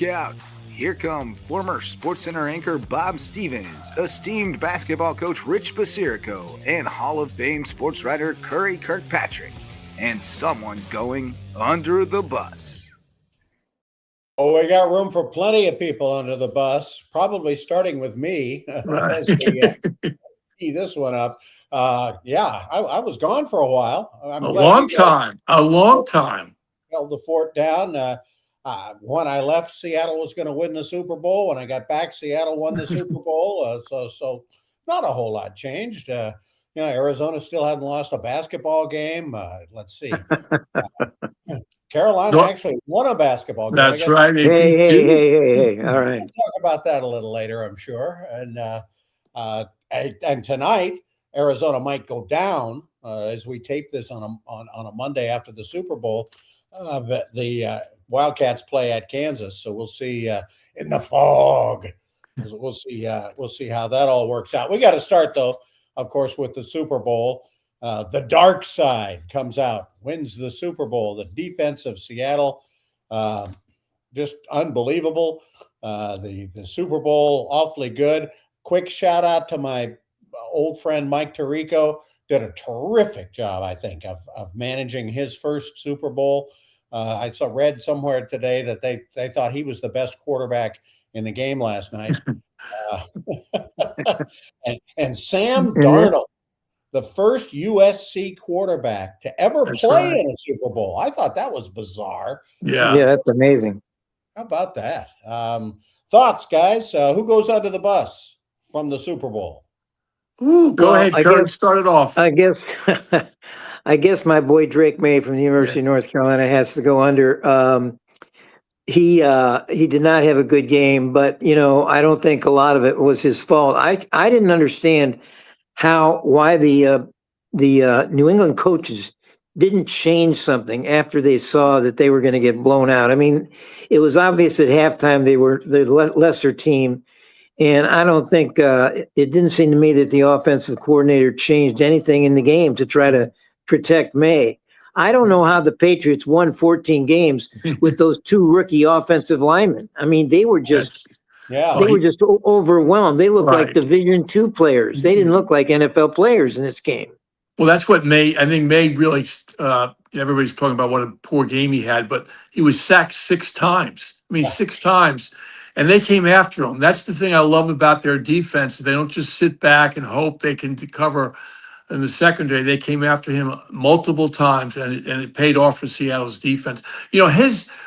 look out. Here come former SportsCenter anchor Bob Stevens, esteemed basketball coach Rich Basirico, and Hall of Fame sports writer Curry Kirkpatrick. And someone's going under the bus. Oh, we got room for plenty of people under the bus, probably starting with me. Right. As we tee this one up. I was gone for a while. A long time. Held the fort down. When I left, Seattle was going to win the Super Bowl. When I got back, Seattle won the Super Bowl. So not a whole lot changed. Arizona still hadn't lost a basketball game. Let's see. Carolina actually won a basketball game. That's right. Hey. All right. We'll talk about that a little later, I'm sure. And tonight, Arizona might go down as we tape this on a Monday after the Super Bowl. But the Wildcats play at Kansas, so we'll see in the fog. We'll see how that all works out. We got to start though, of course, with the Super Bowl. The dark side comes out, wins the Super Bowl. The defense of Seattle, just unbelievable. The Super Bowl, awfully good. Quick shout out to my old friend Mike Tirico. Did a terrific job, I think, of managing his first Super Bowl. I read somewhere today that they thought he was the best quarterback in the game last night. and Sam Darnold, the first USC quarterback to ever play in a Super Bowl. I thought that was bizarre. Yeah, that's amazing. How about that? Thoughts, guys? Who goes under the bus from the Super Bowl? Ooh, go ahead, Kurt. Start it off. I guess my boy Drake May from the University of North Carolina has to go under. He did not have a good game, but I don't think a lot of it was his fault. I didn't understand why the New England coaches didn't change something after they saw that they were going to get blown out. I mean, it was obvious at halftime they were the lesser team. And I don't think it didn't seem to me that the offensive coordinator changed anything in the game to try to protect May. I don't know how the Patriots won 14 games with those two rookie offensive linemen. I mean, they were just overwhelmed. They looked like Division II players. They didn't look like NFL players in this game. Well, that's what I think May really, everybody's talking about what a poor game he had, but he was sacked 6 times. I mean, 6 times. And they came after him. That's the thing I love about their defense. They don't just sit back and hope they can cover in the secondary. They came after him multiple times, and it paid off for Seattle's defense.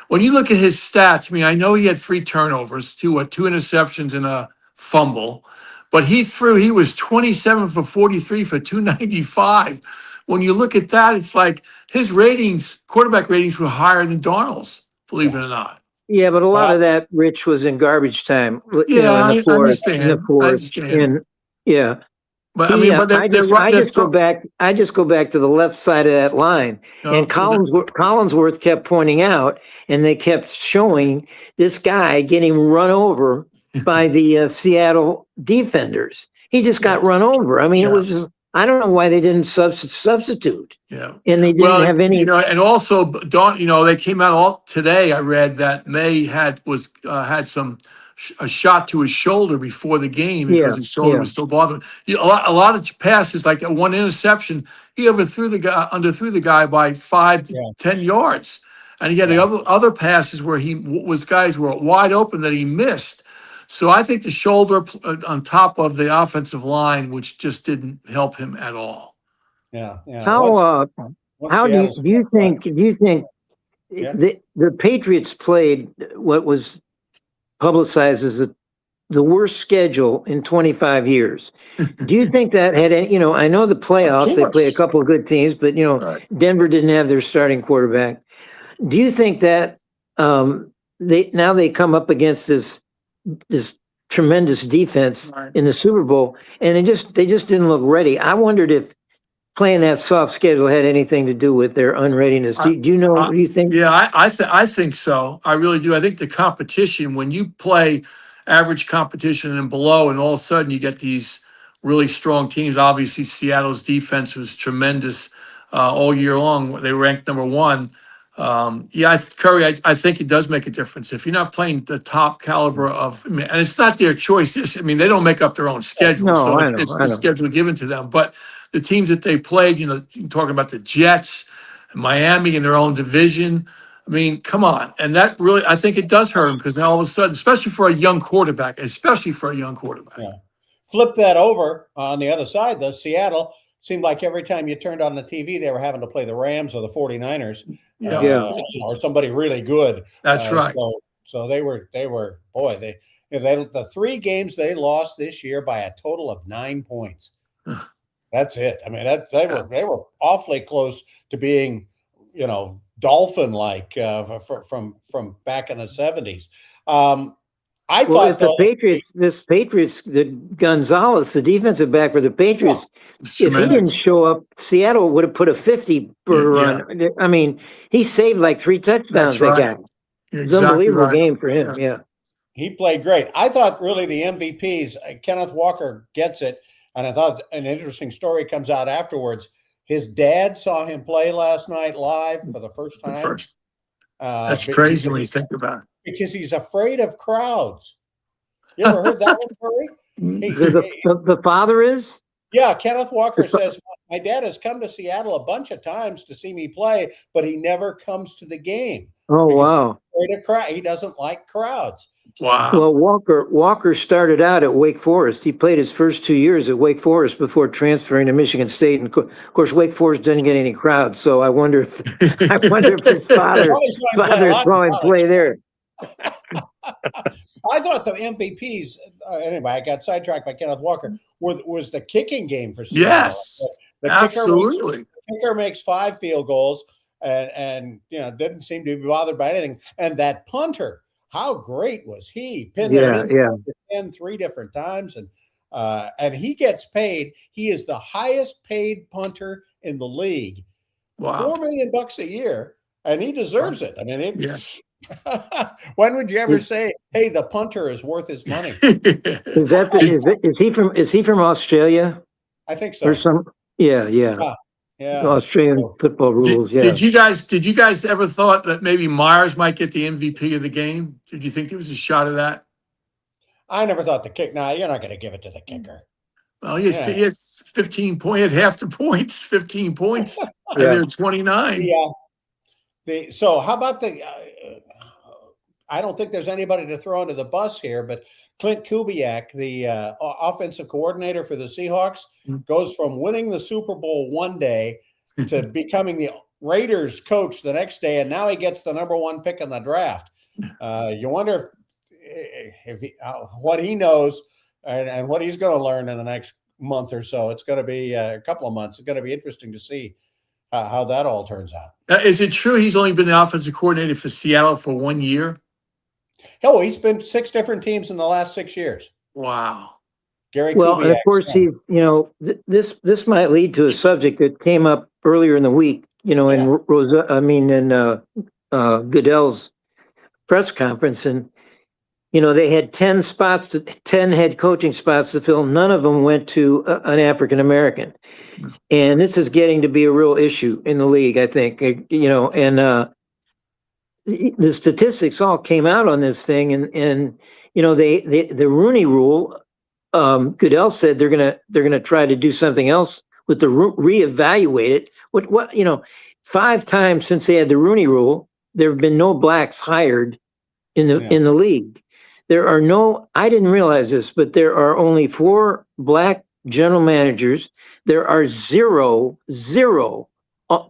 When you look at his stats, I mean, I know he had 3 turnovers, 2 interceptions and a fumble, but he was 27 for 43 for 295. When you look at that, it's like his quarterback ratings were higher than Darnold's, believe it or not. Yeah, but a lot of that, Rich, was in garbage time. I understand. But I mean, I just go back to the left side of that line, and Collinsworth kept pointing out, and they kept showing this guy getting run over by the Seattle defenders. He just got run over. I mean, it was just. I don't know why they didn't substitute. Yeah, and they didn't have any. And also, they came out all today. I read that May had a shot to his shoulder before the game because his shoulder was still bothering. A lot of passes, like that one interception, he underthrew the guy by 5 to 10 yards, and he had the other passes where guys were wide open that he missed. So I think the shoulder on top of the offensive line, which just didn't help him at all. Yeah. How do you think the Patriots played what was publicized as the worst schedule in 25 years? Do you think that had any, I know the playoffs, they play a couple of good teams, but Denver didn't have their starting quarterback. Do you think that they come up against this tremendous defense in the Super Bowl, and they just didn't look ready? I wondered if playing that soft schedule had anything to do with their unreadiness. Do you know? Do you think? Yeah, I think so. I really do. I think the competition, when you play average competition and below, and all of a sudden you get these really strong teams. Obviously, Seattle's defense was tremendous all year long. They ranked number 1. Curry, I think it does make a difference. If you're not playing the top caliber and it's not their choice. They don't make up their own schedule. No, So I know, it's I the know. schedule given to them. But the teams that they played, you're talking about the Jets, Miami in their own division. I mean, come on. And that really, I think it does hurt them because now all of a sudden, especially for a young quarterback. Yeah. Flip that over on the other side, though. Seattle seemed like every time you turned on the TV, they were having to play the Rams or the 49ers, Yeah. or somebody really good. That's right. So they were boy, the 3 games they lost this year by a total of 9 points. That's it. I mean, they were awfully close to being, Dolphin like from back in the 70s. I thought if the Patriots, the Gonzalez, the defensive back for the Patriots, if he didn't show up, Seattle would have put a 50 run. I mean, he saved like 3 touchdowns. That's right. It's an unbelievable game for him. Yeah. He played great. I thought really the MVPs, Kenneth Walker gets it. And I thought an interesting story comes out afterwards. His dad saw him play last night live for the first time. That's crazy when you think about it. Because he's afraid of crowds. You ever heard that one, Curry? The father is? Yeah, Kenneth Walker says, my dad has come to Seattle a bunch of times to see me play, but he never comes to the game. Oh, wow. He doesn't like crowds. Wow. Well, Walker started out at Wake Forest. He played his first 2 years at Wake Forest before transferring to Michigan State. And of course, Wake Forest didn't get any crowds. So I wonder if his father saw him play there. I thought the MVPs, anyway, I got sidetracked by Kenneth Walker, was the kicking game for Seattle. Yes, absolutely. The kicker makes 5 field goals and didn't seem to be bothered by anything. And that punter, how great was he? Pinned it in 3 different times. And he gets paid. He is the highest paid punter in the league. Wow. $4 million a year. And he deserves it. I mean, when would you ever say, "Hey, the punter is worth his money"? Is he from Australia? I think so. Or some? Yeah. Australian football rules. Did you guys ever thought that maybe Myers might get the MVP of the game? Did you think there was a shot of that? I never thought the kick. No, you're not going to give it to the kicker. Well, he had 15 points, had half the points, 15 points. And they're 29. So how about I don't think there's anybody to throw under the bus here, but Clint Kubiak, the offensive coordinator for the Seahawks, goes from winning the Super Bowl one day to becoming the Raiders coach the next day, and now he gets the number 1 pick in the draft. You wonder if what he knows and what he's going to learn in the next month or so. It's going to be a couple of months. It's going to be interesting to see how that all turns out. Is it true he's only been the offensive coordinator for Seattle for 1 year? Oh, he's been 6 different teams in the last 6 years. Wow. Gary Well, Kubiak, and of course, he's, this might lead to a subject that came up earlier in the week, in Goodell's press conference. And, they had 10 head coaching spots to fill. None of them went to an African-American. And this is getting to be a real issue in the league, I think, the statistics all came out on this thing, and the Rooney Rule. Goodell said they're gonna try to do something else with the reevaluate it. What 5 times since they had the Rooney Rule, there have been no blacks hired in the league. There are no. I didn't realize this, but there are only 4 black general managers. There are zero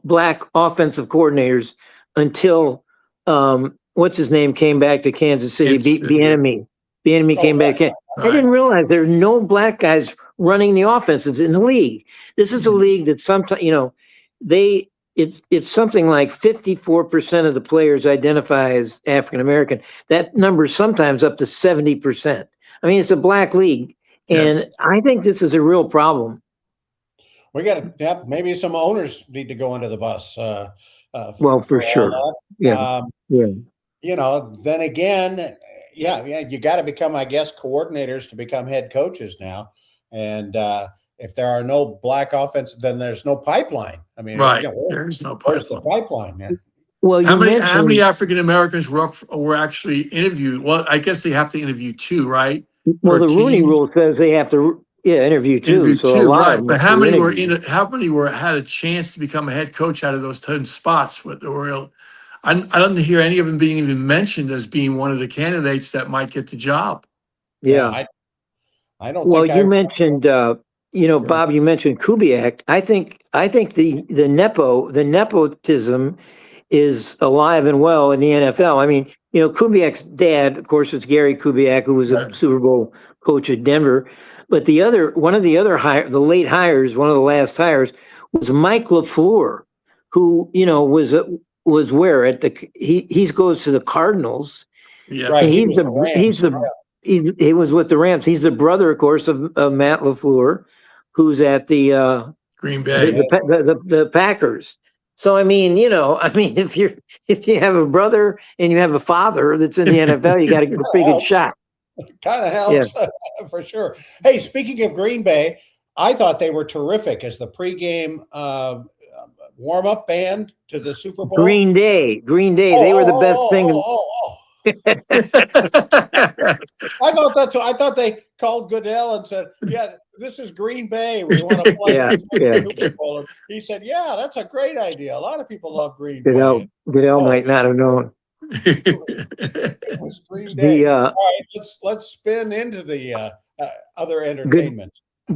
black offensive coordinators until. What's his name came back to Kansas City? Bieniemy came back. I didn't realize there are no black guys running the offenses in the league. This is a league that sometimes, it's something like 54% of the players identify as African American. That number is sometimes up to 70%. I mean, it's a black league, and I think this is a real problem. We got to maybe some owners need to go under the bus. For sure. Then again, you got to become, I guess, coordinators to become head coaches now. And if there are no black offense, then there's no pipeline. I mean, there's no pipeline. Where's the pipeline? Well, How you many mentioned, African Americans were actually interviewed? Well, I guess they have to interview two, right? well, Per the Rooney team. Rule says they have to, interview two. Interview So a two, lot of right? them But were interviewed. how many were had a chance to become a head coach out of those 10 spots? What the real? I don't hear any of them being even mentioned as being one of the candidates that might get the job. Yeah, Yeah. I don't Well, think you I. mentioned, Bob, you mentioned Kubiak. I think the nepotism is alive and well in the NFL. I mean, Kubiak's dad, of course, it's Gary Kubiak, who was a Right. Super Bowl coach at Denver. But one of the other the late hires, one of the last hires, was Mike LaFleur, who was where at he goes to the Cardinals. Yeah. Right, And he was the Rams. he was with the Rams. He's the brother, of course, of Matt LaFleur, who's at Green the Bay. the Packers. So I mean, if you have a brother and you have a father that's in the NFL, you got to get a pretty good shot. Kind of Yeah. helps for sure. Hey, speaking of Green Bay, I thought they were terrific as the pregame warm-up band to the Super Bowl. Green Day, they were the best thing. I thought they called Goodell and said, "Yeah, this is Green Bay. We want to play Yeah, the Super Bowl." And he said, "Yeah, that's a great idea. A lot of people love Green Bay." Goodell might not have known. It was Green Day. The All right, let's spin into the other entertainment.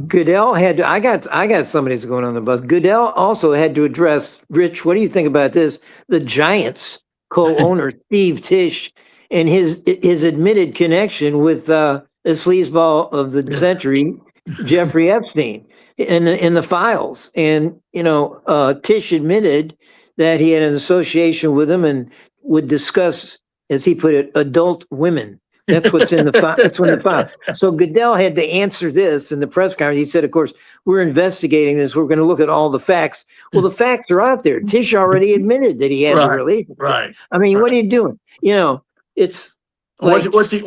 Goodell had to, I got somebody that's going on the bus. Goodell also had to address, Rich, what do you think about this? The Giants co-owner, Steve Tisch, and his admitted connection with the sleazeball of the century, Jeffrey Epstein, in the files. And, Tisch admitted that he had an association with him and would discuss, as he put it, adult women. That's what's in the file. That's in the file. So Goodell had to answer this in the press conference. He said, of course, we're investigating this. We're going to look at all the facts. Well, the facts are out there. Tisch already admitted that he had a relationship. Right. I mean, what are you doing? It's like, What is he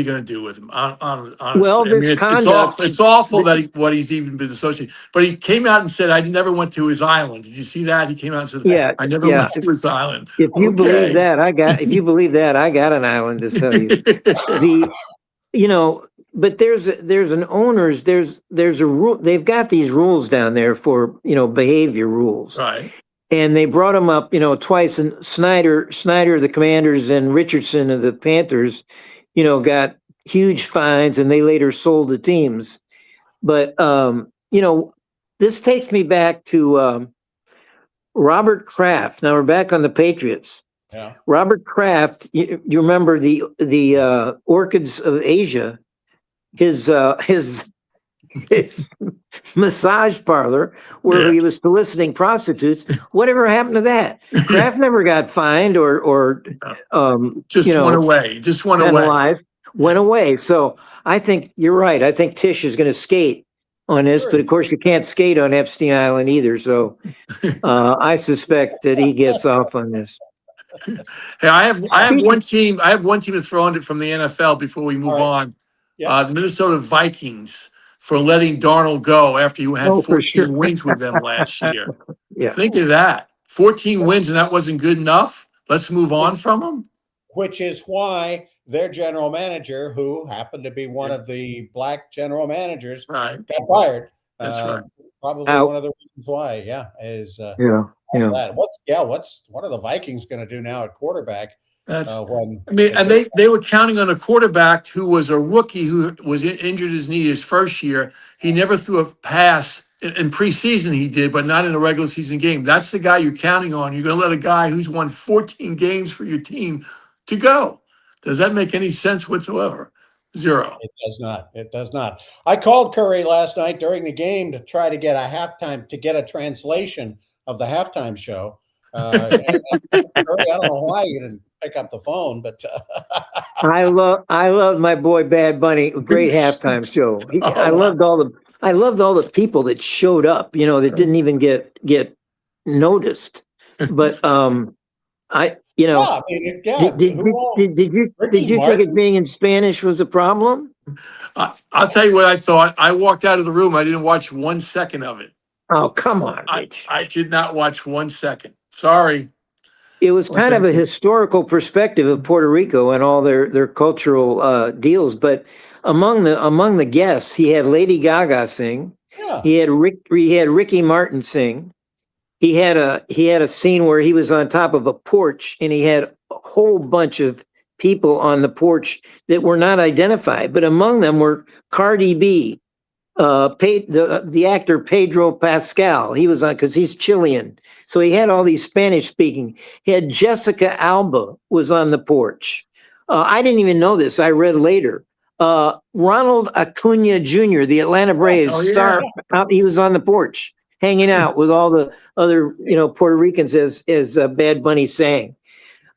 going to do with him? Honestly, well, I mean, this it's awful that what he's even been associated. But he came out and said, "I never went to his island." Did you see that? He came out and said, yeah, "I never went to his island." If you believe Okay. that, I got an island to tell you. But there's an owner's, there's a rule. They've got these rules down there for, behavior rules. Right. And they brought him up, twice. And Snyder of the Commanders and Richardson of the Panthers, got huge fines, and they later sold the teams. But this takes me back to Robert Kraft. Now we're back on the Patriots. Yeah. Robert Kraft, you remember the Orchids of Asia, his massage parlor where he was soliciting prostitutes. Whatever happened to that? Kraft never got fined or Just went away. Just went away. Went away. So I think you're right. I think Tisch is going to skate on this, but of course you can't skate on Epstein Island either. So I suspect that he gets off on this. Hey, I have one team. I have one team to throw in from the NFL before we move on. Yeah. The Minnesota Vikings, for letting Darnold go after you had 14 wins with them last year. Yeah. Think of that. 14 wins and that wasn't good enough. Let's move on from them. Which is why their general manager, who happened to be one of the black general managers, got fired. That's right. Probably one of the reasons why. Yeah. Is that. What are the Vikings going to do now at quarterback? And they were counting on a quarterback who was a rookie who was injured his knee his first year. He never threw a pass in preseason. He did, but not in a regular season game. That's the guy you're counting on. You're going to let a guy who's won 14 games for your team to go. Does that make any sense whatsoever? Zero. It does not. It does not. I called Curry last night during the game to try to get a translation of the halftime show. Curry, I don't know why you didn't pick up the phone, but I love my boy Bad Bunny. Great halftime show. I loved all the people that showed up. That didn't even get noticed. But did you think it being in Spanish was a problem? I'll tell you what I thought. I walked out of the room. I didn't watch 1 second of it. Oh, come on, Rich. I did not watch 1 second. Sorry. It was kind of a historical perspective of Puerto Rico and all their cultural deals. But among the guests, he had Lady Gaga sing. Yeah. He had Ricky Martin sing. He had a scene where he was on top of a porch and he had a whole bunch of people on the porch that were not identified, but among them were Cardi B, the actor Pedro Pascal. He was on because he's Chilean, so he had all these Spanish speaking. He had Jessica Alba was on the porch. I didn't even know this. I read later. Ronald Acuna Jr., the Atlanta Braves star, he was on the porch hanging out with all the other, Puerto Ricans as Bad Bunny sang.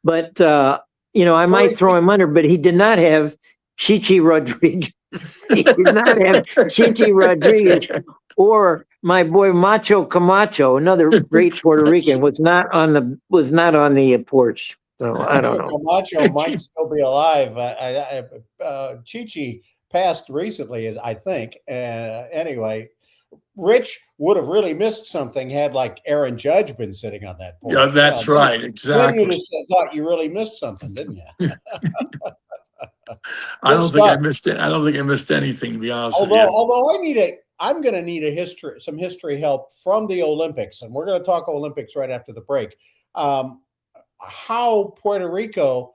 But, I might throw him under, but he did not have Chichi Rodriguez. He did not have Chichi Rodriguez or my boy Macho Camacho, another great Puerto Rican, was not on the porch. So I don't know. Camacho might still be alive. Chichi passed recently, I think. Anyway, Rich would have really missed something had like Aaron Judge been sitting on that porch. Yeah, that's right. Exactly. Then you thought you really missed something, didn't you? I don't think I missed it. I don't think I missed anything, to be honest with you. Although I'm going to need some history help from the Olympics, and we're going to talk Olympics right after the break. How Puerto Rico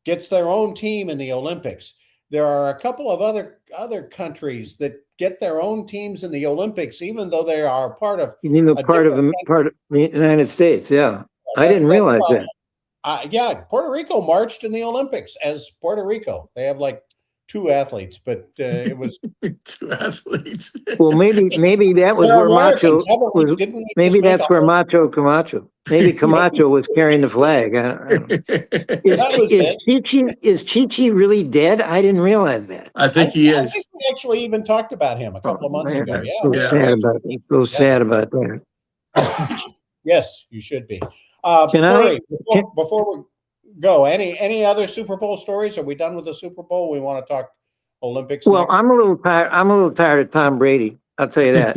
gets their own team in the Olympics. There are a couple of other countries that get their own teams in the Olympics, even though they are part of. You mean part of the United States? Yeah, I didn't realize that. Puerto Rico marched in the Olympics as Puerto Rico. They have like 2 athletes, but it was 2 athletes. Well, maybe that was where Macho was. Maybe that's where Macho Camacho. Maybe Camacho was carrying the flag. I don't know. Is Chichi really dead? I didn't realize that. I think he is. I think we actually even talked about him a couple of months ago. Yeah, so sad about that. Yes, you should be. Before we go, any other Super Bowl stories? Are we done with the Super Bowl? We want to talk Olympics. Well, next? I'm a little tired of Tom Brady. I'll tell you that.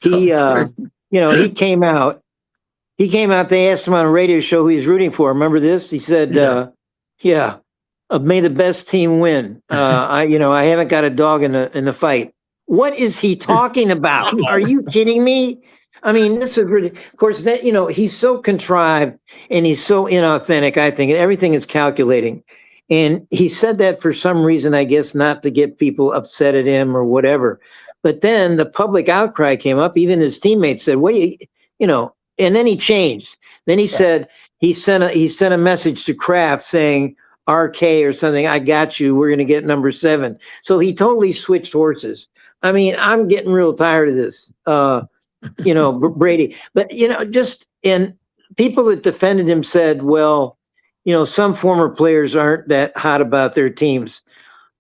He came out. They asked him on a radio show who he's rooting for. Remember this? He said, may the best team win. I haven't got a dog in the fight. What is he talking about? Are you kidding me? I mean, this is really, of course, that, he's so contrived and he's so inauthentic, I think, and everything is calculating. And he said that for some reason, I guess, not to get people upset at him or whatever. But then the public outcry came up. Even his teammates said, and then he changed. Then he said, he sent a message to Kraft saying, RK or something, I got you. We're going to get number 7. So he totally switched horses. I mean, I'm getting real tired of this. Brady, but and people that defended him said, well, some former players aren't that hot about their teams.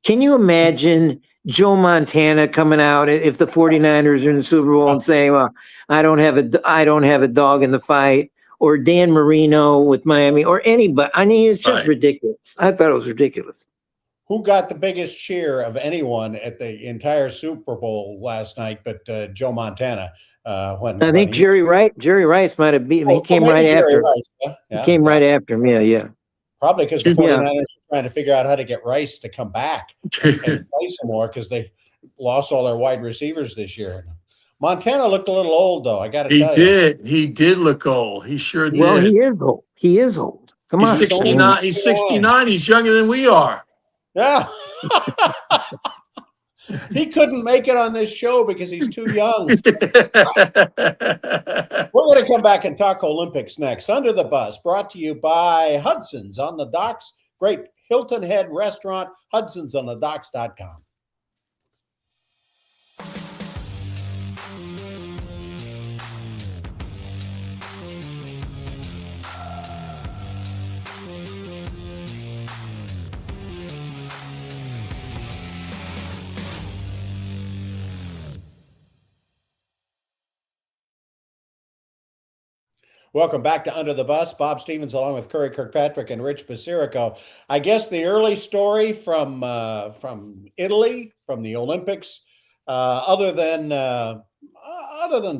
Can you imagine Joe Montana coming out if the 49ers are in the Super Bowl and saying, well, I don't have a dog in the fight, or Dan Marino with Miami, or anybody? I mean, it's just ridiculous. I thought it was ridiculous. Who got the biggest cheer of anyone at the entire Super Bowl last night but Joe Montana? I think Jerry Rice might have beat him. He came right after. He came right after him. Yeah. Probably because the 49ers are trying to figure out how to get Rice to come back and play some more because they lost all their wide receivers this year. Montana looked a little old, though. I got to tell you. He did look old. He sure did. Well, he is old. He is old. Come on. He's 69. He's 69. He's younger than we are. Yeah. He couldn't make it on this show because he's too young. We're going to come back and talk Olympics next. Under the Bus, brought to you by Hudson's on the Docks. Great Hilton Head restaurant, hudsonsonthedocks.com. Welcome back to Under the Bus. Bob Stevens along with Curry Kirkpatrick and Rich Basirico. I guess the early story from Italy, from the Olympics, other than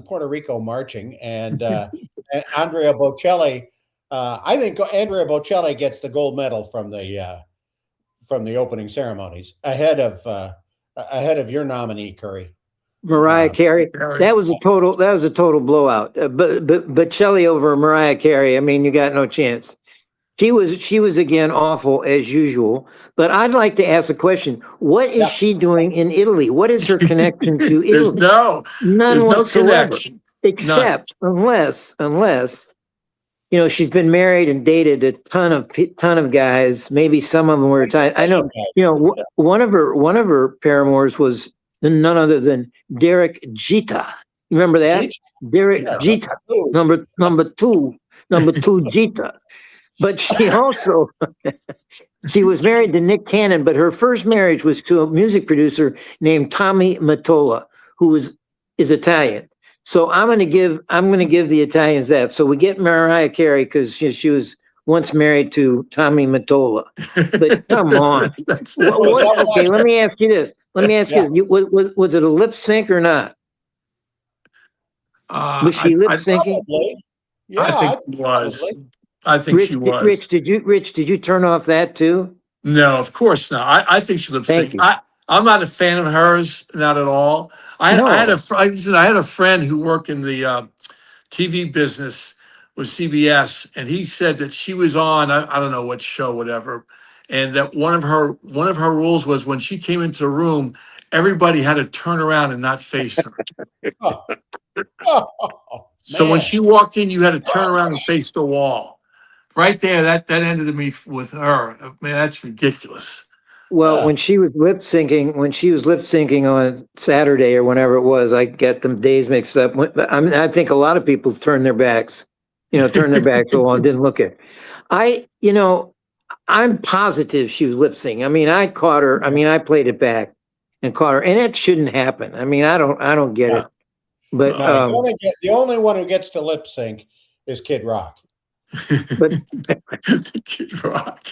Puerto Rico marching and Andrea Bocelli I think Andrea Bocelli gets the gold medal from the opening ceremonies ahead of your nominee, Curry. Mariah Carey. That was a total blowout. But Shelley over Mariah Carey. I mean, you got no chance. She was again awful as usual. But I'd like to ask a question. What is she doing in Italy? What is her connection to Italy? None there's whatsoever. No connection. Except unless she's been married and dated a ton of guys. Maybe some of them were Italian. I know. One of her paramours was none other than Derek Jeter. You remember that? Derek Jeter, number two Jeter. But she also she was married to Nick Cannon, but her first marriage was to a music producer named Tommy Mottola, who is Italian. So I'm going to give the Italians that. So we get Mariah Carey because she was once married to Tommy Mottola. But come on. Okay, let me ask you this. You, was it a lip sync or not? Was she lip syncing? Yeah, I think it was. I think she was. Rich, did you turn off that too? No, of course not. I think she lip synced. I'm not a fan of hers, not at all. I had a friend who worked in the TV business with CBS, and he said that she was on I don't know what show, whatever, and that one of her rules was when she came into the room, everybody had to turn around and not face her. So when she walked in, you had to turn around and face the wall. Right there, that ended me with her. I mean, that's ridiculous. Well, when she was lip syncing on Saturday or whenever it was, I get them days mixed up. I think a lot of people turned their backs, turned their backs so long, didn't look at her. I'm positive she was lip syncing. I mean, I caught her. I mean, I played it back and caught her, and it shouldn't happen. I mean, I don't get it. But the only one who gets to lip sync is Kid Rock. But Kid Rock.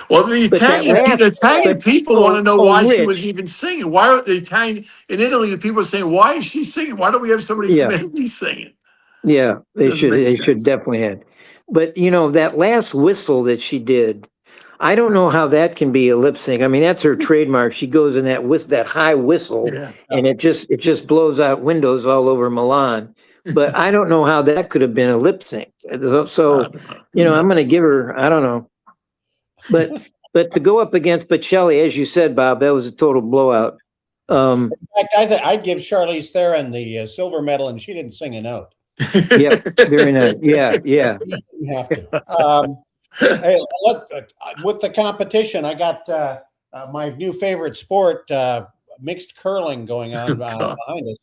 Well, the Italian people want to know why she was even singing. Why are the Italian in Italy? The people are saying, "Why is she singing? Why don't we have somebody from Italy singing?" Yeah, they should definitely have. But that last whistle that she did, I don't know how that can be a lip sync. I mean, that's her trademark. She goes in that high whistle, and it just blows out windows all over Milan. But I don't know how that could have been a lip sync. So, I'm going to give her. I don't know. But to go up against Bocelli, as you said, Bob, that was a total blowout. In fact, I'd give Charlize Theron the silver medal, and she didn't sing a note. Yeah, very nice. Yeah. You have to. Hey, look, with the competition, I got my new favorite sport, mixed curling, going on behind us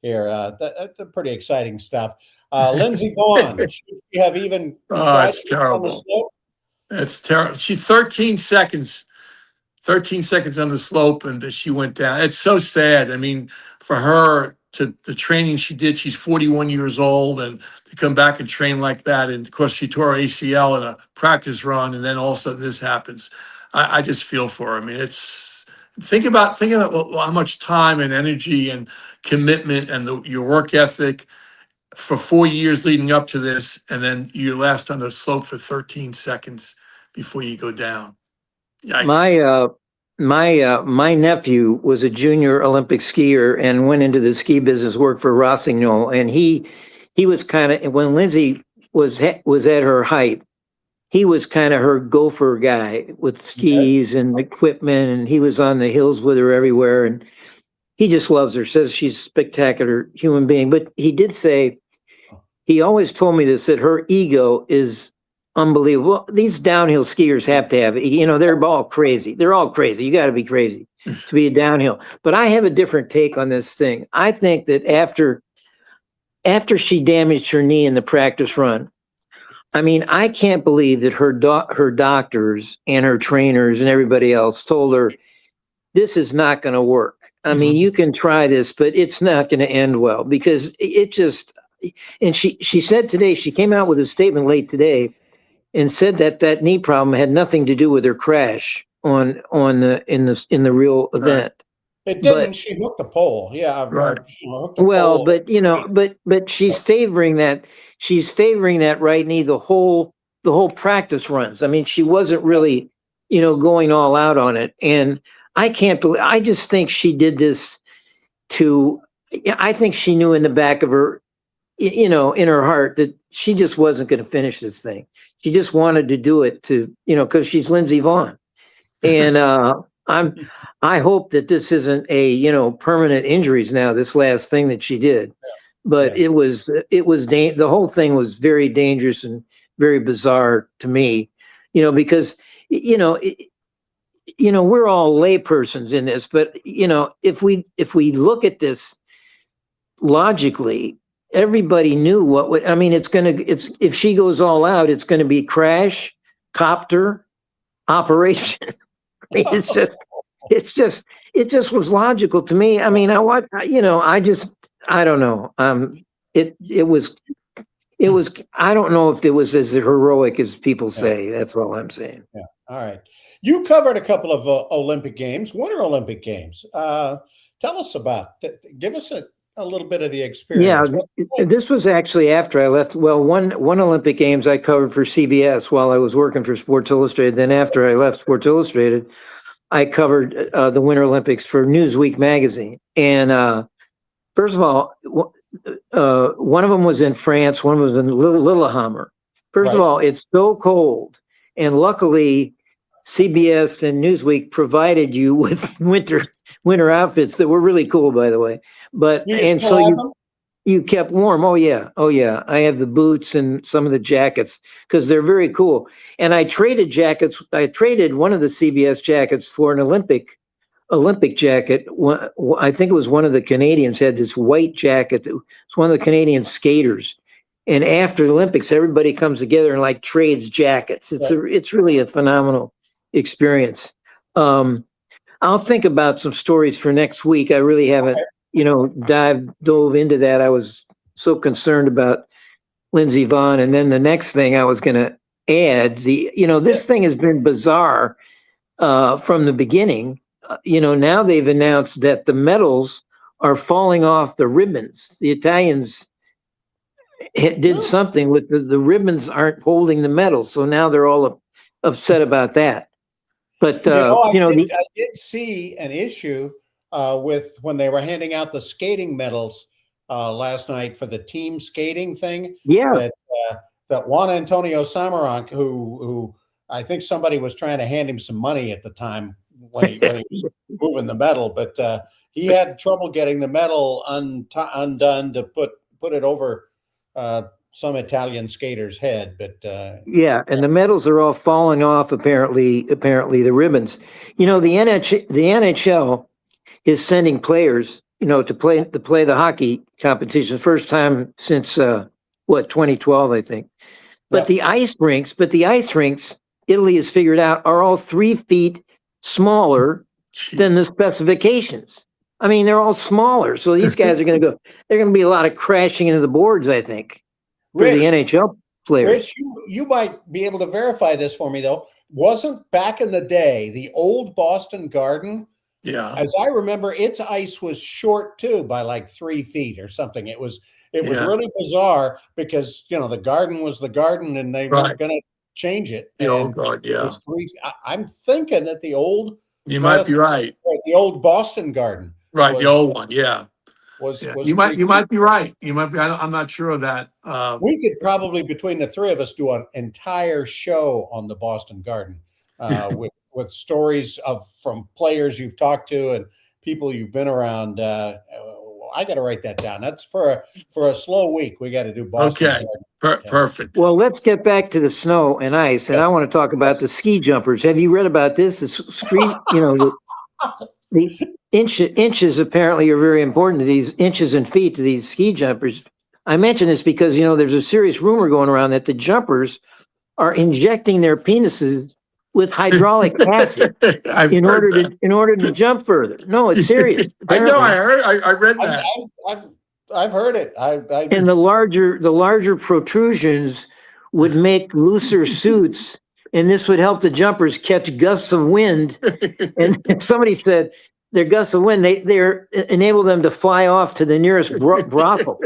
here. That's pretty exciting stuff. Lindsey Vonn, should she have even? It's terrible. That's terrible. She's 13 seconds on the slope, and she went down. It's so sad. I mean, for her, to the training she did, she's 41 years old, and to come back and train like that. And of course, she tore her ACL in a practice run, and then all of a sudden this happens. I just feel for her. I mean, think about how much time and energy and commitment and your work ethic for 4 years leading up to this, and then you last on the slope for 13 seconds before you go down. Yikes. My nephew was a junior Olympic skier and went into the ski business, worked for Rossignol, and he was kind of, when Lindsay was at her height, he was kind of her gopher guy with skis and equipment, and he was on the hills with her everywhere, and he just loves her, says she's a spectacular human being. But he did say, he always told me this, that her ego is unbelievable. These downhill skiers have to have it. They're all crazy. They're all crazy. You got to be crazy to be a downhill. But I have a different take on this thing. I think that after she damaged her knee in the practice run, I mean, I can't believe that her doctors and her trainers and everybody else told her, this is not going to work. I mean, you can try this, but it's not going to end well, because it just, and she said today, she came out with a statement late today and said that knee problem had nothing to do with her crash in the real event. It didn't. She hooked the pole. Yeah. Right. But she's favoring that. She's favoring that right knee the whole whole practice runs. I mean, she wasn't really, going all out on it. And I can't believe, I just think she did this I think she knew in the back of her, in her heart that she just wasn't going to finish this thing. She just wanted to do it because she's Lindsey Vonn. And I hope that this isn't a, permanent injuries now, this last thing that she did. But the whole thing was very dangerous and very bizarre to me, because, we're all laypersons in this, but, if we look at this logically, everybody knew if she goes all out, it's going to be crash, copter, operation. It just was logical to me. I mean, I don't know. It was, I don't know if it was as heroic as people say. That's all I'm saying. Yeah. All right. You covered a couple of Olympic Games, Winter Olympic Games. Tell us about, give us a little bit of the experience. Yeah, this was actually after I left. Well, one Olympic Games I covered for CBS while I was working for Sports Illustrated. Then after I left Sports Illustrated, I covered the Winter Olympics for Newsweek magazine. And first of all, one of them was in France, one was in Lillehammer. First of all, it's so cold, and luckily CBS and Newsweek provided you with winter outfits that were really cool, by the way. But you kept warm. Oh yeah. I have the boots and some of the jackets because they're very cool. And I traded jackets. I traded one of the CBS jackets for an Olympic jacket. I think it was one of the Canadians had this white jacket. It's one of the Canadian skaters. And after the Olympics, everybody comes together and like trades jackets. It's really a phenomenal experience. I'll think about some stories for next week. I really haven't, dove into that. I was so concerned about Lindsey Vonn. And then the next thing I was going to add, this thing has been bizarre from the beginning. Now they've announced that the medals are falling off the ribbons. The Italians did something with the ribbons aren't holding the medals. So now they're all upset about that. But, I did see an issue with when they were handing out the skating medals last night for the team skating thing. Yeah. That Juan Antonio Samaranch, who I think somebody was trying to hand him some money at the time when he was moving the medal, but he had trouble getting the medal undone to put it over some Italian skater's head. But and the medals are all falling off. Apparently the ribbons. The NHL is sending players, to play the hockey competition. First time since 2012, I think. But the ice rinks, Italy has figured out, are all 3 feet smaller than the specifications. I mean, they're all smaller. So these guys are going to they're going to be a lot of crashing into the boards, I think, for the NHL players. Rich, you might be able to verify this for me, though. Wasn't back in the day, the old Boston Garden, as I remember, its ice was short too by like 3 feet or something. It was really bizarre because, the Garden was the Garden and they weren't going to change it. The old Garden, I'm thinking that the old... You might be right. The old Boston Garden. Right, the old one, Was you might be right. You might be. I'm not sure of that. We could probably, between the three of us, do an entire show on the Boston Garden with stories from players you've talked to and people you've been around. I got to write that down. That's for a slow week. We got to do Boston. Okay, perfect. Well, let's get back to the snow and ice, and I want to talk about the ski jumpers. Have you read about this? The inches apparently are very important to these inches and feet to these ski jumpers. I mention this because, there's a serious rumor going around that the jumpers are injecting their penises with hydraulic acid in order to jump further. No, it's serious. Apparently. I read that. I've heard it. And the larger protrusions would make looser suits, and this would help the jumpers catch gusts of wind. And somebody said their gusts of wind, they enable them to fly off to the nearest brothel.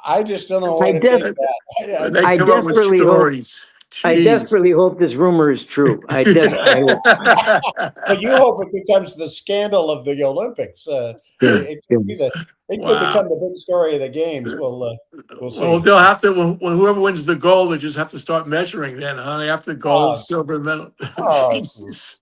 I just don't know I where to def- take that. They I come up with desperately hope- stories. I Jeez. desperately hope this rumor is true. I hope. But you hope it becomes the scandal of the Olympics. It could be it could Wow. become the big story of the games. We'll see. Well, they'll have to, when whoever wins the gold, they just have to start measuring then, huh? They have to gold, Oh. silver, medal. Oh, Jesus.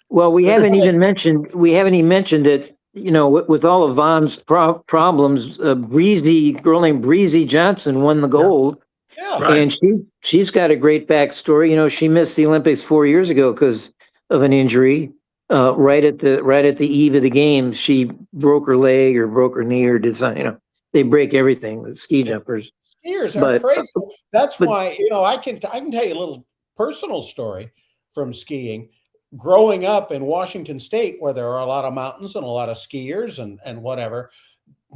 Well, we haven't even mentioned that, with all of Vaughn's problems, girl named Breezy Johnson won the gold. Yeah. Right. And she's got a great backstory. She missed the Olympics 4 years ago because of an injury. Right at the eve of the games, she broke her leg or broke her knee or did something. They break everything. The ski jumpers. Skiers are crazy. That's why I can tell you a little personal story from skiing. Growing up in Washington State, where there are a lot of mountains and a lot of skiers and whatever,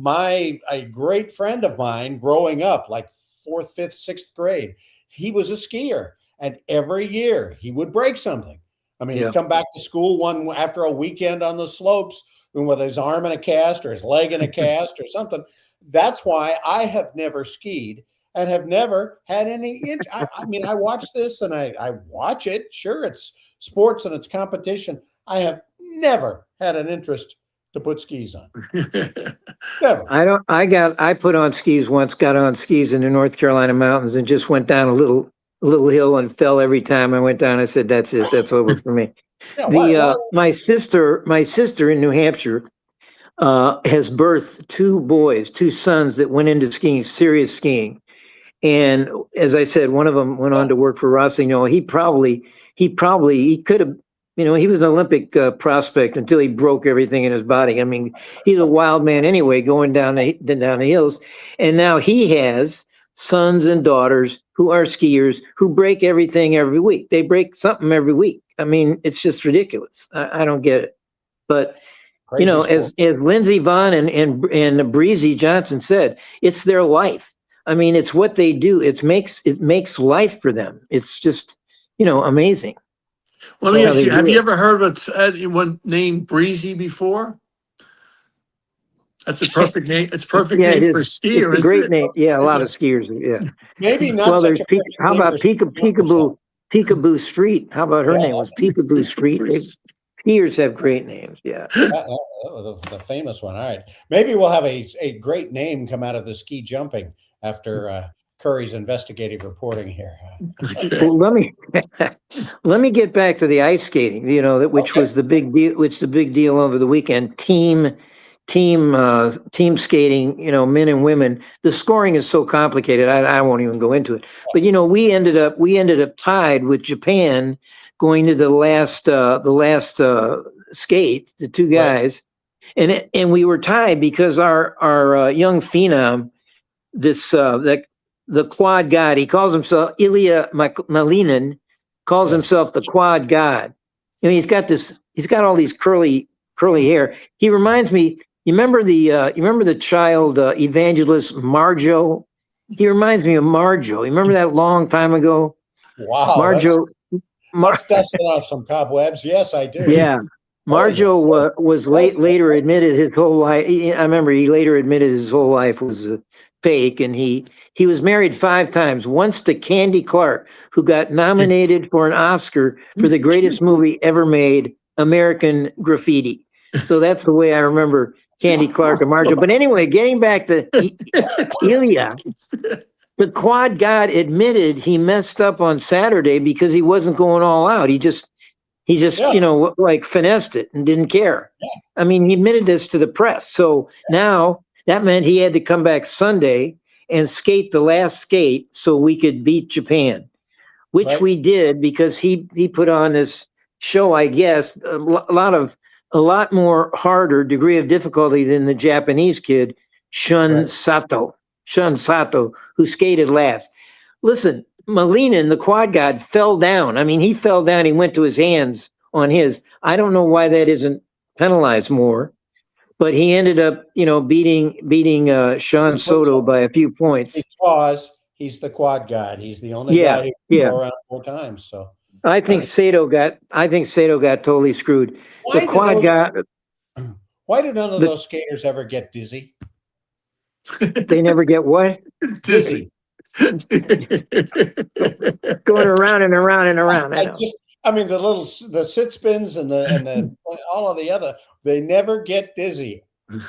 a great friend of mine growing up, like 4th, 5th, 6th grade, he was a skier, and every year he would break something. I mean, he'd come back to school after a weekend on the slopes with his arm in a cast or his leg in a cast or something. That's why I have never skied and have never had any. I mean, I watch this and I watch it. Sure, it's sports and it's competition. I have never had an interest to put skis on. Never. I put on skis once, got on skis in the North Carolina mountains and just went down a little hill and fell every time I went down. I said, that's it. That's over for me. Yeah, my sister in New Hampshire, has birthed two sons that went into skiing, serious skiing. And as I said, one of them went on to work for Rossignol. He could have, he was an Olympic prospect until he broke everything in his body. I mean, he's a wild man anyway, going down the hills. And now he has sons and daughters who are skiers who break everything every week. They break something every week. I mean, it's just ridiculous. I don't get it. But as Lindsey Vonn and Breezy Johnson said, it's their life. I mean, it's what they do. It makes life for them. It's just, amazing. Let me ask you, have you ever heard of anyone named Breezy before? That's a perfect name. It's perfect name for a skier. It's a great name. Yeah, a lot of skiers. Yeah. Maybe not. Well, there's how about Peekaboo Street? How about her name was Peekaboo Street? Skiers have great names. Yeah. The famous one. All right. Maybe we'll have a great name come out of the ski jumping after Curry's investigative reporting here. Well, let me get back to the ice skating, which was the big deal, the big deal over the weekend. Team skating, men and women. The scoring is so complicated. I won't even go into it. But we ended up tied with Japan going to the last skate, the two guys, right. and we were tied because our young phenom, the quad god, he calls himself Ilya Malinin, calls himself the quad god. He's got all these curly hair. He reminds me. You remember the child evangelist Marjo? He reminds me of Marjo. You remember that long time ago? Wow, Marjo. Let's dust off some cobwebs. Yes, I do. Yeah, Marjo was later admitted his whole life. I remember he later admitted his whole life was fake, and he was married 5 times. Once to Candy Clark, who got nominated for an Oscar for the greatest movie ever made, American Graffiti. So that's the way I remember Candy Clark and Marjo. But anyway, getting back to Ilya, the quad god admitted he messed up on Saturday because he wasn't going all out. He just finessed it and didn't care. Yeah. I mean, he admitted this to the press. So now that meant he had to come back Sunday and skate the last skate so we could beat Japan, which we did because he put on this show, I guess, a lot more harder degree of difficulty than the Japanese kid, Shun Sato, who skated last. Listen, Malinin, the quad god, fell down. I mean, he fell down. He went to his hands on his. I don't know why that isn't penalized more, but he ended up, beating Sean Soto by a few points. Because he's the quad god. He's the only guy who can go around 4 times. So I think Sato got totally screwed. Why did none of those skaters ever get dizzy? They never get what? Dizzy. Going around and around and around. I know. I mean, the sit spins and the all of the other, they never get dizzy.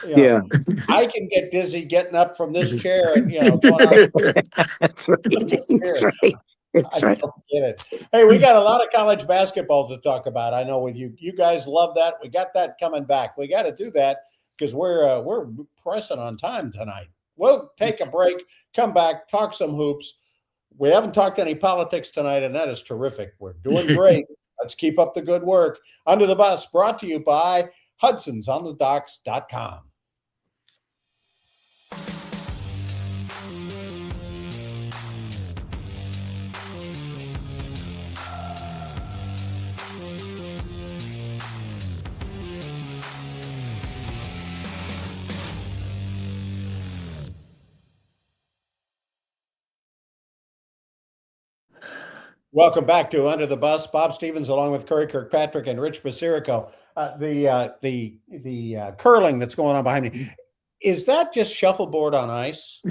You know, Yeah. I can get dizzy getting up from this chair and going out. That's right. That's right. That's I right. don't get it. Hey, we got a lot of college basketball to talk about. I know with you guys love that. We got that coming back. We got to do that because we're pressing on time tonight. We'll take a break, come back, talk some hoops. We haven't talked any politics tonight, and that is terrific. We're doing great. Let's keep up the good work. Under the Bus, brought to you by Hudson'sOnTheDocks.com. Welcome back to Under the Bus. Bob Stevens, along with Curry Kirkpatrick and Rich Basirico. The curling that's going on behind me, is that just shuffleboard on ice?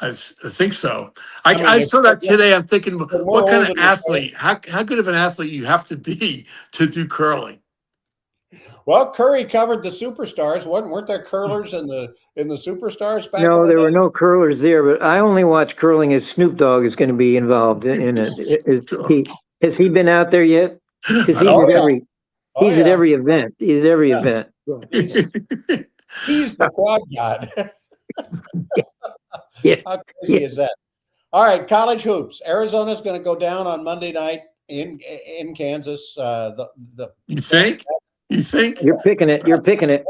I think so. I saw that today. I'm thinking, what kind of athlete? How good of an athlete you have to be to do curling? Well, Curry covered the Superstars. Weren't there curlers in the Superstars back? No, there were no curlers there, but I only watch curling if Snoop Dogg is going to be involved in it. Has he been out there yet? Because he's at every event. He's at every event. He's the quad god. Yeah. How crazy is that? All right, college hoops. Arizona's going to go down on Monday night in Kansas. You think? You think? You're picking it. You're picking it.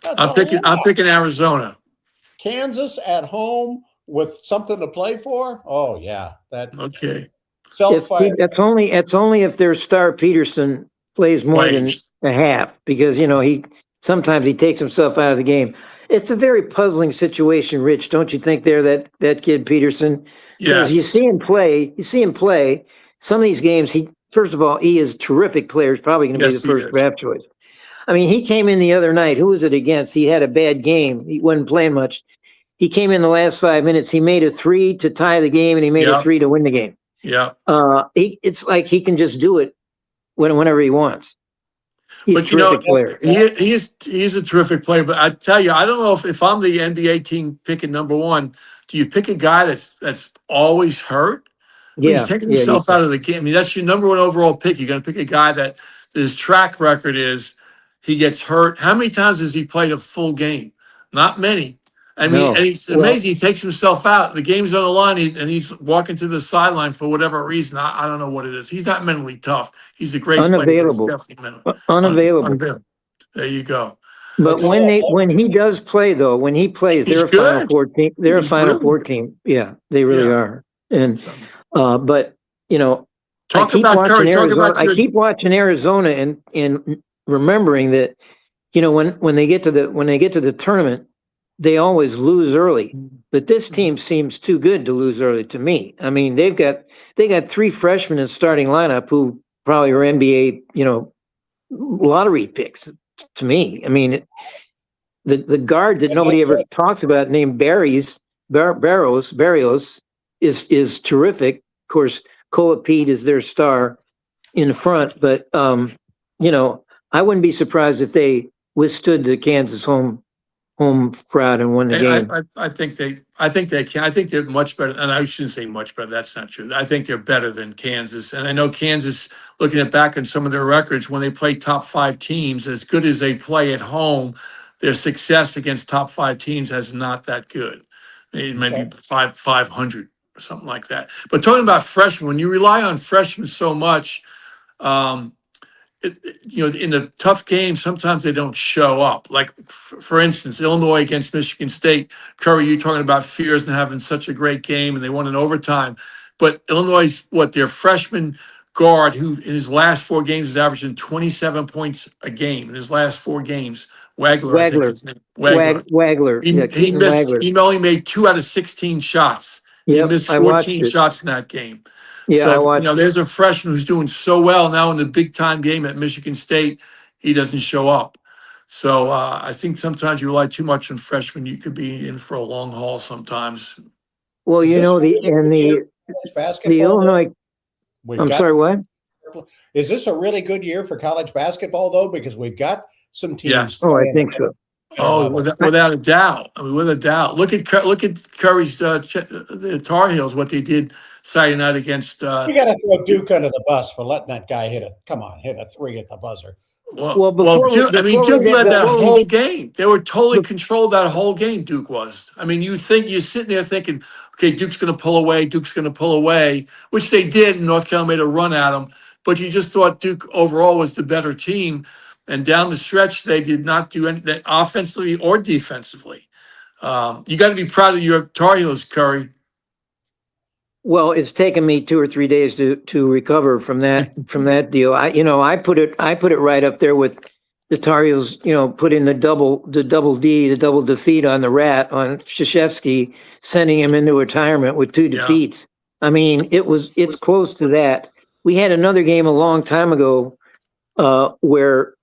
I'm picking Arizona. Kansas at home with something to play for. Oh yeah, okay. That's only if their star Peterson plays more than a half, because sometimes he takes himself out of the game. It's a very puzzling situation, Rich. Don't you think? That kid Peterson. Yes. You see him play. Some of these games, first of all, he is a terrific player. He's probably going to be the first draft choice. I mean, he came in the other night. Who was it against? He had a bad game. He wasn't playing much. He came in the last 5 minutes. He made a 3 to tie the game, and he made a 3 to win the game. Yeah. It's like he can just do it whenever he wants. He's a terrific player. He is a terrific player. But I tell you, I don't know if I'm the NBA team picking number one, do you pick a guy that's always hurt? He's taking himself out of the game. I mean, that's your number one overall pick. You're going to pick a guy that his track record is he gets hurt. How many times has he played a full game? Not many. I mean, and it's amazing. He takes himself out. The game's on the line, and he's walking to the sideline for whatever reason. I don't know what it is. He's not mentally tough. He's a great unavailable. player. Definitely Unavailable. There you go. But when he does play, though, when he plays, they're a Final Four team. They're a Final Four team. Yeah, they really are. And but talk about Curry. I keep watching Arizona and remembering that when they get to the tournament, they always lose early. But this team seems too good to lose early to me. I mean, they got 3 freshmen in starting lineup who probably are NBA lottery picks to me. I mean, the guard that nobody ever talks about named Barrios is terrific. Of course, Koa Pete is their star in front, but I wouldn't be surprised if they withstood the Kansas home crowd and won the game. I think they can. I think they're much better, and I shouldn't say much better. That's not true. I think they're better than Kansas, and I know Kansas. Looking back on some of their records, when they play top 5 teams, as good as they play at home, their success against top 5 teams has not that good. Maybe 500 or something like that. But talking about freshmen, when you rely on freshmen so much, in the tough games, sometimes they don't show up. Like, for instance, Illinois against Michigan State. Curry, you're talking about fears and having such a great game, and they won in overtime. But Illinois, their freshman guard, who in his last 4 games is averaging 27 points a game in his last 4 games. Wagler. He only made 2 out of 16 shots. He missed 14 shots in that game. Yeah, so there's a freshman who's doing so well now in the big time game at Michigan State. He doesn't show up. So I think sometimes you rely too much on freshmen. You could be in for a long haul sometimes. Well, Is you this know, really the and good year the for college the basketball, though? Illinois. We've I'm got. sorry, what? Is this a really good year for college basketball, though? Because we've got some teams. Yes. Oh, I playing think so. at a Oh, level. without a doubt. I mean, without a doubt. Look at Curry's the Tar Heels. What they did Saturday night against. You got to throw Duke under the bus for letting that guy hit a 3 at the buzzer. Well, Duke, I mean, Duke led that before whole we, game. They were totally look, controlled that whole game. Duke was. I mean, you're sitting there thinking, okay, Duke's going to pull away. Duke's going to pull away, which they did. And North Carolina made a run at them, but you just thought Duke overall was the better team. And down the stretch, they did not do anything offensively or defensively. You got to be proud of your Tar Heels, Curry. well, it's taken me 2 or 3 days to recover from that deal. I put it right up there with the Tar Heels. Put in the double defeat on the Rat on Krzyzewski, sending him into retirement with 2 defeats. I mean, it's close to that. We had another game a long time ago where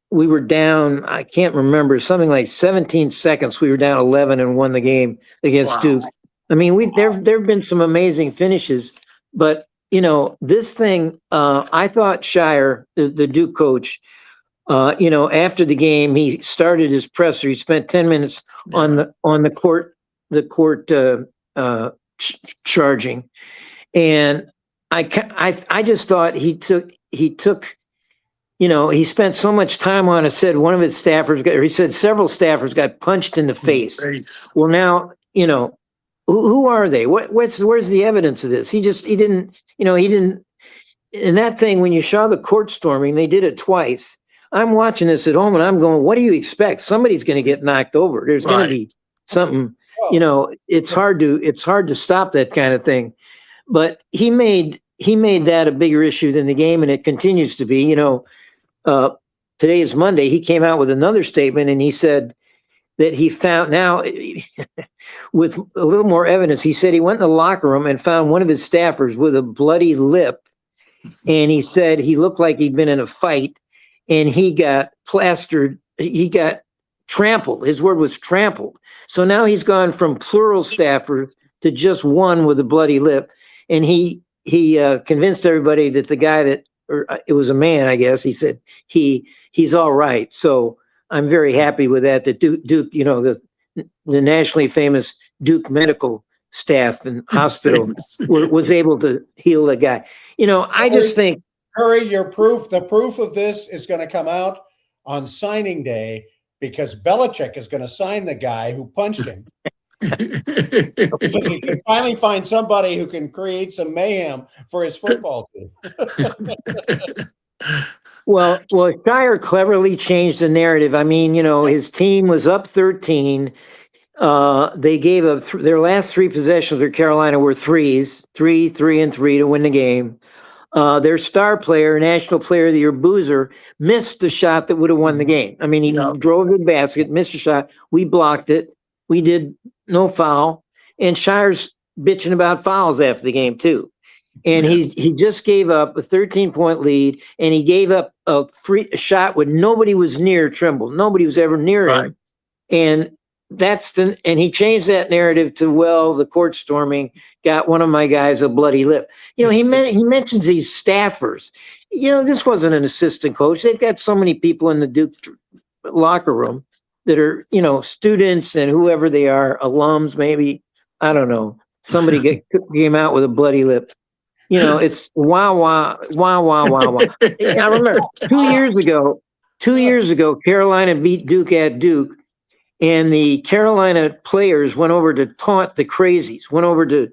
we were down, I can't remember, something like 17 seconds. We were down 11 and won the game against Duke. I mean, there've been some amazing finishes, but this thing, I thought Shire, the Duke coach, after the game, he started his presser. He spent 10 minutes on the court charging, and I just thought he took. He spent so much time on it. Said one of his staffers he said several staffers got punched in the face. Well, now, who are they? Where's the evidence of this? He didn't, and that thing, when you saw the court storming, they did it twice. I'm watching this at home and I'm going, what do you expect? Somebody's going to get knocked over. There's going to be something, it's hard to stop that kind of thing. But he made that a bigger issue than the game, and it continues to be. Today is Monday. He came out with another statement, and he said that he found now with a little more evidence. He said he went in the locker room and found one of his staffers with a bloody lip, and he said he looked like he'd been in a fight, and he got plastered. He got trampled. His word was trampled. So now he's gone from plural staffers to just one with a bloody lip, and he convinced everybody that the guy or it was a man, I guess. He said he's all right. So I'm very happy with that. That Duke, the nationally famous Duke medical staff and hospital was able to heal the guy. I just think, Curry, the proof of this is going to come out on signing day, because Belichick is going to sign the guy who punched him. Because he can finally find somebody who can create some mayhem for his football team. Well, Shire cleverly changed the narrative. I mean, his team was up 13. They gave up their last 3 possessions with Carolina were threes, 3, 3, and 3 to win the game. Their star player, National Player of the Year, Boozer, missed the shot that would have won the game. I mean, he drove to the basket, missed a shot. We blocked it. We did no foul. And Shire's bitching about fouls after the game, too. And he just gave up a 13-point lead, and he gave up a shot when nobody was near Trimble. Nobody was ever near him. And and he changed that narrative to, well, the court storming got one of my guys a bloody lip. He mentions these staffers. This wasn't an assistant coach. They've got so many people in the Duke locker room that are, students and whoever they are, alums, maybe, I don't know. Somebody came out with a bloody lip. It's wah, wah, wah, wah, wah, wah. I remember 2 years ago, Carolina beat Duke at Duke, and the Carolina players went over to taunt the crazies, went over to,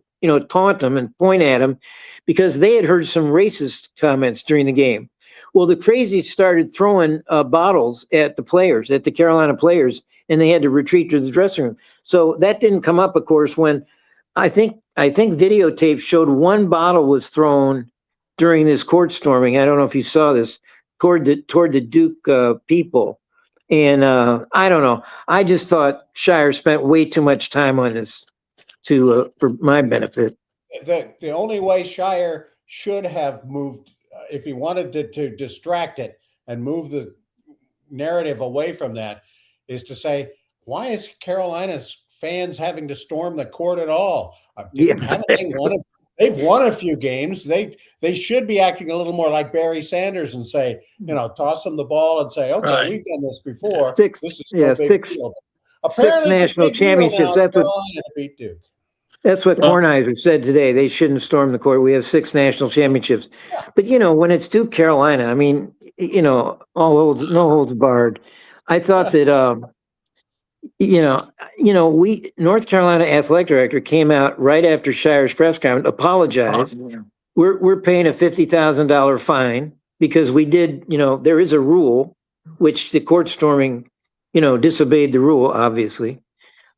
taunt them and point at them because they had heard some racist comments during the game. Well, the crazies started throwing bottles at the Carolina players, and they had to retreat to the dressing room. So that didn't come up, of course, when I think videotape showed one bottle was thrown during this court storming. I don't know if you saw this toward the Duke people. And I don't know. I just thought Shire spent way too much time on this for my benefit. The only way Shire should have moved, if he wanted to distract it and move narrative away from that is to say, why is Carolina's fans having to storm the court at all? Haven't they've won a few games. They should be acting a little more like Barry Sanders and say, toss them the ball and say, okay, Right. We've done this before. This is no big deal. Apparently, national championships. Carolina beat Duke. That's what Kornheiser said today. They shouldn't storm the court. We have 6 national championships. Yeah. But, when it's Duke Carolina, I mean, no holds barred. I thought that, North Carolina athletic director came out right after Shire's press conference, apologized. Oh, yeah. We're paying a $50,000 fine because we did, there is a rule, which the court storming, disobeyed the rule, obviously.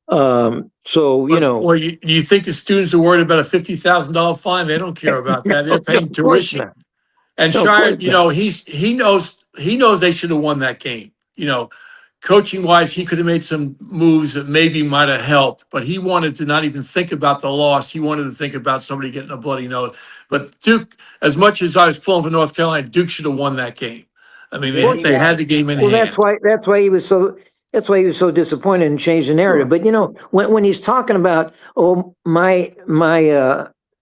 Or you think the students are worried about a $50,000 fine? They don't care about that. They're paying tuition. And Shire, he knows they should have won that game. Coaching wise, he could have made some moves that maybe might have helped, but he wanted to not even think about the loss. He wanted to think about somebody getting a bloody nose. But Duke, as much as I was pulling for North Carolina, Duke should have won that game. I mean, they had the game in hand. That's why he was so disappointed and changed the narrative. Sure. But when he's talking about, my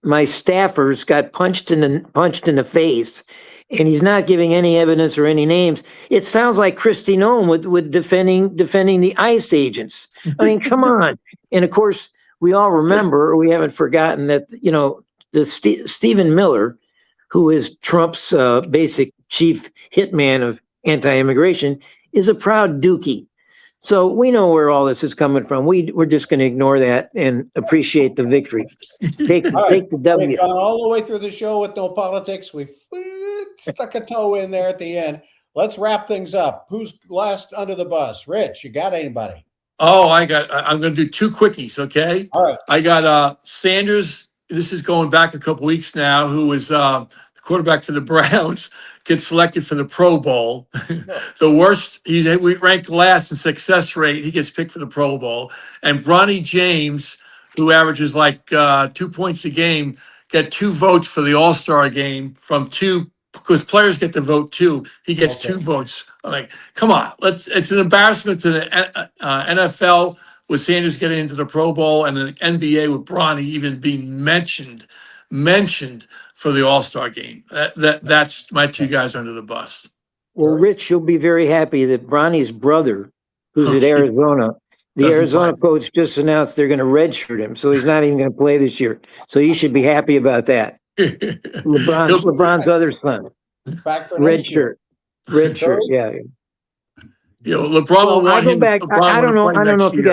staffers got punched in the face, and he's not giving any evidence or any names, it sounds like Kristi Noem with defending the ICE agents. I mean, come on. And of course, we all remember, we haven't forgotten that, the Stephen Miller, who is Trump's basic chief hitman of anti-immigration, is a proud Dookie. So we know where all this is coming from. We're just going to ignore that and appreciate the victory. Take the W. We've gone all the way through the show with no politics. We've stuck a toe in there at the end. Let's wrap things up. Who's last under the bus? Rich, you got anybody? Oh, I'm going to do 2 quickies, okay? All right. I got Sanders. This is going back a couple weeks now, who was the quarterback for the Browns, gets selected for the Pro Bowl. The worst, we ranked last in success rate. He gets picked for the Pro Bowl. And Bronny James, who averages like 2 points a game, got 2 votes for the All-Star game from 2, because players get to vote too. He gets 2 votes. I'm like, come on, it's an embarrassment to the NFL with Sanders getting into the Pro Bowl, and the NBA with Bronny even being mentioned for the All-Star game. That's my 2 guys under the bus. Well, Rich, you'll be very happy that Bronny's brother, who's at Arizona, Arizona coach just announced they're going to redshirt him, so he's not even going to play this year. So you should be happy about that. LeBron's other son. Redshirt, yeah. LeBron will want him. I don't know if you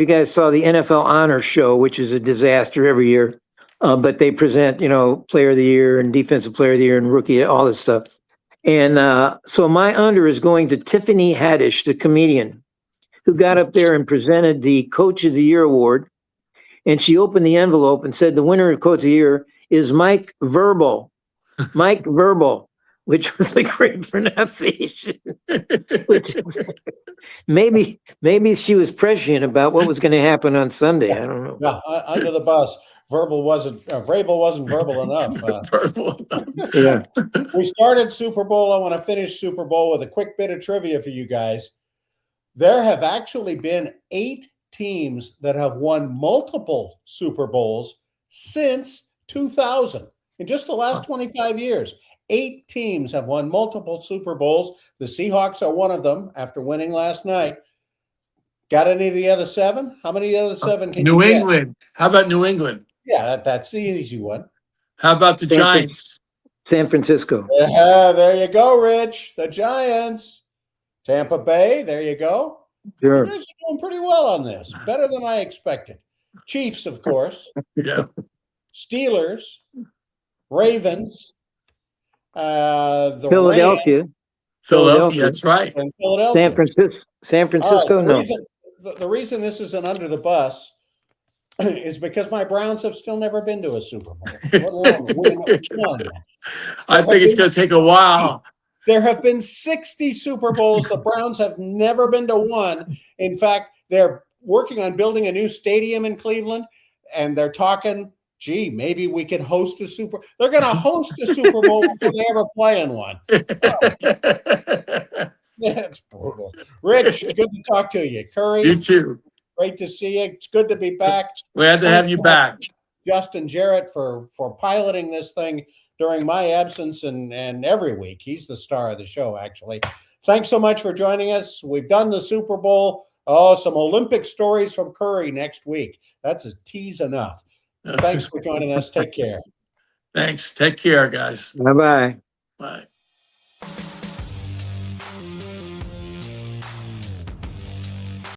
guys saw the NFL Honor Show, which is a disaster every year. But they present, Player of the Year and Defensive Player of the Year and Rookie, all this stuff. And so my under is going to Tiffany Haddish, the comedian, who got up there and presented the Coach of the Year award. And she opened the envelope and said the winner of Coach of the Year is Mike Verbal, which was a great pronunciation. Maybe she was prescient about what was going to happen on Sunday. I don't know. Yeah, under the bus. Vrabel wasn't verbal enough. Yeah. We started Super Bowl. I want to finish Super Bowl with a quick bit of trivia for you guys. There have actually been 8 teams that have won multiple Super Bowls since 2000. In just the last 25 years, 8 teams have won multiple Super Bowls. The Seahawks are one of them after winning last night. Got any of the other 7? How many of the other 7 can you get? New England. How about New England? Yeah, that's the easy one. How about the Giants? San Francisco. Yeah, there you go, Rich. The Giants. Tampa Bay, there you go. Sure. You guys are doing pretty well on this. Better than I expected. Chiefs, of course. Yeah. Steelers. Ravens. The Philadelphia. Rams, Philadelphia, that's right. and Philadelphia. San Francisco, no. The reason this isn't under the bus is because my Browns have still never been to a Super Bowl. I think it's going to take a while. There have been 60 Super Bowls. The Browns have never been to one. In fact, they're working on building a new stadium in Cleveland, and they're talking, gee, maybe we could host a Super. They're going to host a Super Bowl before they ever play in one. That's brutal. Rich, good to talk to you. Curry, You too. great to see you. It's good to be back. Glad to have you back. Justin Jarrett for piloting this thing during my absence and every week. He's the star of the show, actually. Thanks so much for joining us. We've done the Super Bowl. Oh, some Olympic stories from Curry next week. That's a tease enough. Thanks for joining us. Take care. Thanks. Take care, guys. Bye-bye. Bye.